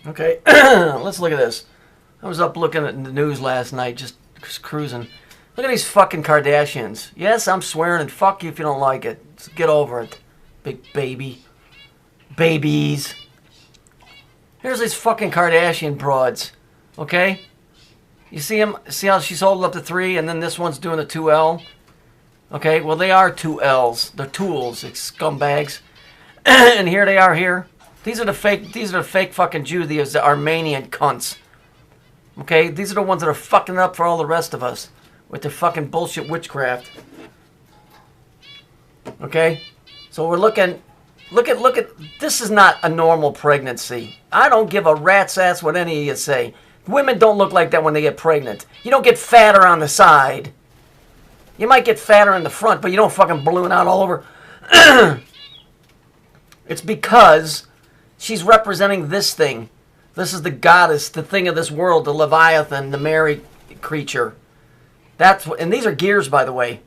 Okay, let's look at this. I was up looking at the news last night, just cruising. Look at these fucking Kardashians. Yes, I'm swearing, and fuck you if you don't like it. Just get over it, big baby. Babies. Here's these fucking Kardashian broads. Okay? You see them? See how she's holding up the 3, and then this one's doing the 2L? Okay, well, they are 2Ls. They're tools. It's scumbags. And here they are here. These are the fake fucking Jews, the Armenian cunts. Okay? These are the ones that are fucking up for all the rest of us with their fucking bullshit witchcraft. Okay? So we're looking... Look at... This is not a normal pregnancy. I don't give a rat's ass what any of you say. Women don't look like that when they get pregnant. You don't get fatter on the side. You might get fatter in the front, but you don't fucking balloon out all over. It's because she's representing this thing. This is the goddess, the thing of this world, the Leviathan, the Mary creature. That's what, and these are gears, by the way.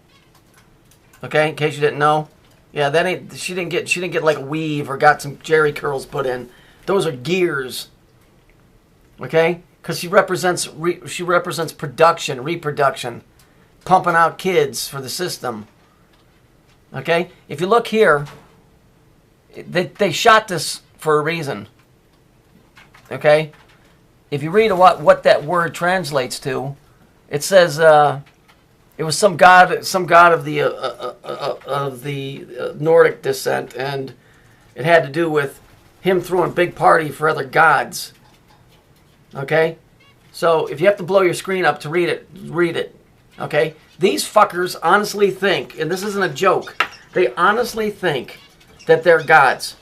Okay, in case you didn't know. Yeah, that ain't. She didn't get like a weave or got some jerry curls put in. Those are gears. Okay, because she represents production, reproduction, pumping out kids for the system. Okay, if you look here, they shot this for a reason. Okay, if you read what that word translates to, it says it was some god of the Nordic descent, and it had to do with him throwing a big party for other gods. Okay, so if you have to blow your screen up to read it, read it. Okay, these fuckers honestly think, and this isn't a joke, they honestly think that they're gods.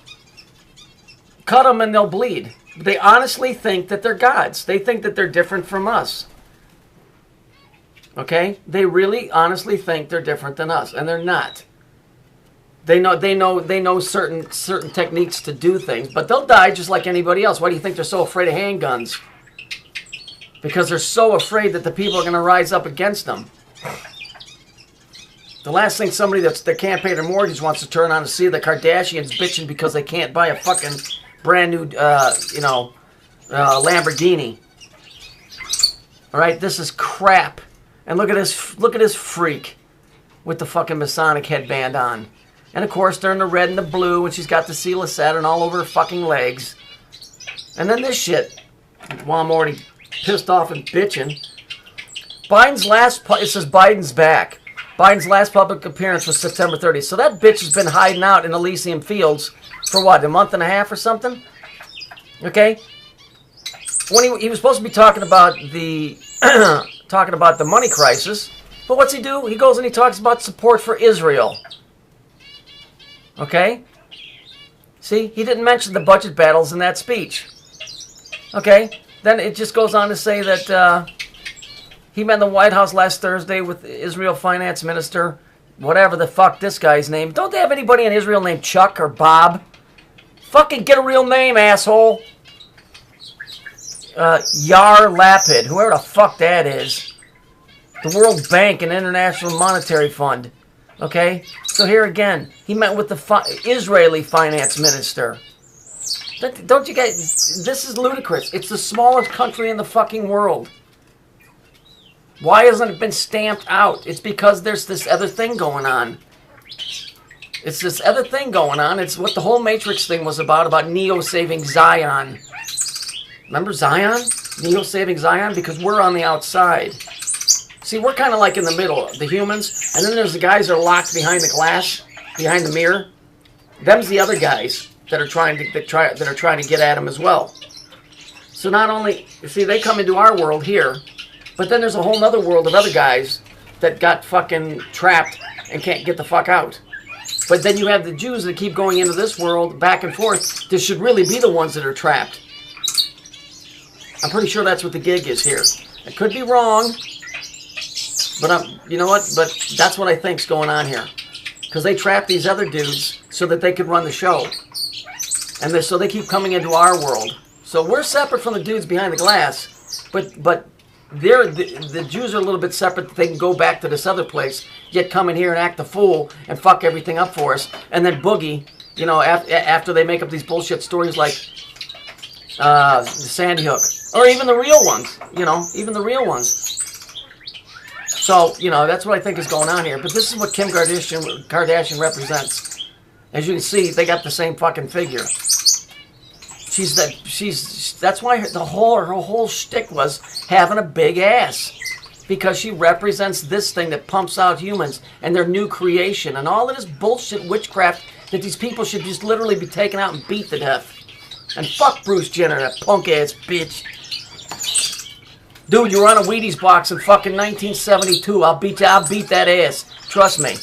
Cut them and they'll bleed. They honestly think that they're gods. They think that they're different from us. Okay? They really honestly think they're different than us, and they're not. They know certain techniques to do things, but they'll die just like anybody else. Why do you think they're so afraid of handguns? Because they're so afraid that the people are going to rise up against them. The last thing somebody that can't pay their mortgage wants to turn on to see the Kardashians bitching because they can't buy a fucking brand new, Lamborghini. All right, this is crap. And look at this freak with the fucking Masonic headband on. And of course, they're in the red and the blue, and she's got the seal of Saturn all over her fucking legs. And then this shit, while I'm already pissed off and bitching. It says Biden's back. Biden's last public appearance was September 30th. So that bitch has been hiding out in Elysium Fields for what, a month and a half or something? Okay? When he was supposed to be talking about the money crisis, but what's he do? He goes and he talks about support for Israel. Okay? See, he didn't mention the budget battles in that speech. Okay? Then it just goes on to say that he met in the White House last Thursday with Israel Finance Minister, whatever the fuck this guy's name. Don't they have anybody in Israel named Chuck or Bob? Fucking get a real name, asshole. Yair Lapid, whoever the fuck that is. The World Bank and International Monetary Fund. Okay? So here again, he met with the Israeli Finance Minister. Don't you guys... This is ludicrous. It's the smallest country in the fucking world. Why hasn't it been stamped out? It's because there's this other thing going on. It's this other thing going on. It's what the whole Matrix thing was about Neo saving Zion. Remember Zion? Neo saving Zion? Because we're on the outside. See, we're kind of like in the middle, the humans. And then there's the guys that are locked behind the glass, behind the mirror. Them's the other guys that are trying to get at them as well. So not only, see, they come into our world here, but then there's a whole other world of other guys that got fucking trapped and can't get the fuck out. But then you have the Jews that keep going into this world back and forth. This should really be the ones that are trapped. I'm pretty sure that's what the gig is here. I could be wrong, but you know what? But that's what I think's going on here. Because they trap these other dudes so that they could run the show. And so they keep coming into our world. So we're separate from the dudes behind the glass, but the Jews are a little bit separate. They can go back to this other place, yet come in here and act the fool and fuck everything up for us, and then boogie, you know, after they make up these bullshit stories like Sandy Hook. Or even the real ones. You know, even the real ones. So, you know, that's what I think is going on here. But this is what Kim Kardashian represents. As you can see, they got the same fucking figure. That's why her whole shtick was having a big ass. Because she represents this thing that pumps out humans and their new creation. And all of this bullshit witchcraft that these people should just literally be taken out and beat to death. And fuck Bruce Jenner, that punk ass bitch. Dude, you were on a Wheaties box in fucking 1972. I'll beat that ass. Trust me.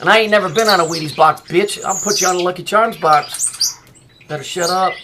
And I ain't never been on a Wheaties box, bitch. I'll put you on a Lucky Charms box. Better shut up.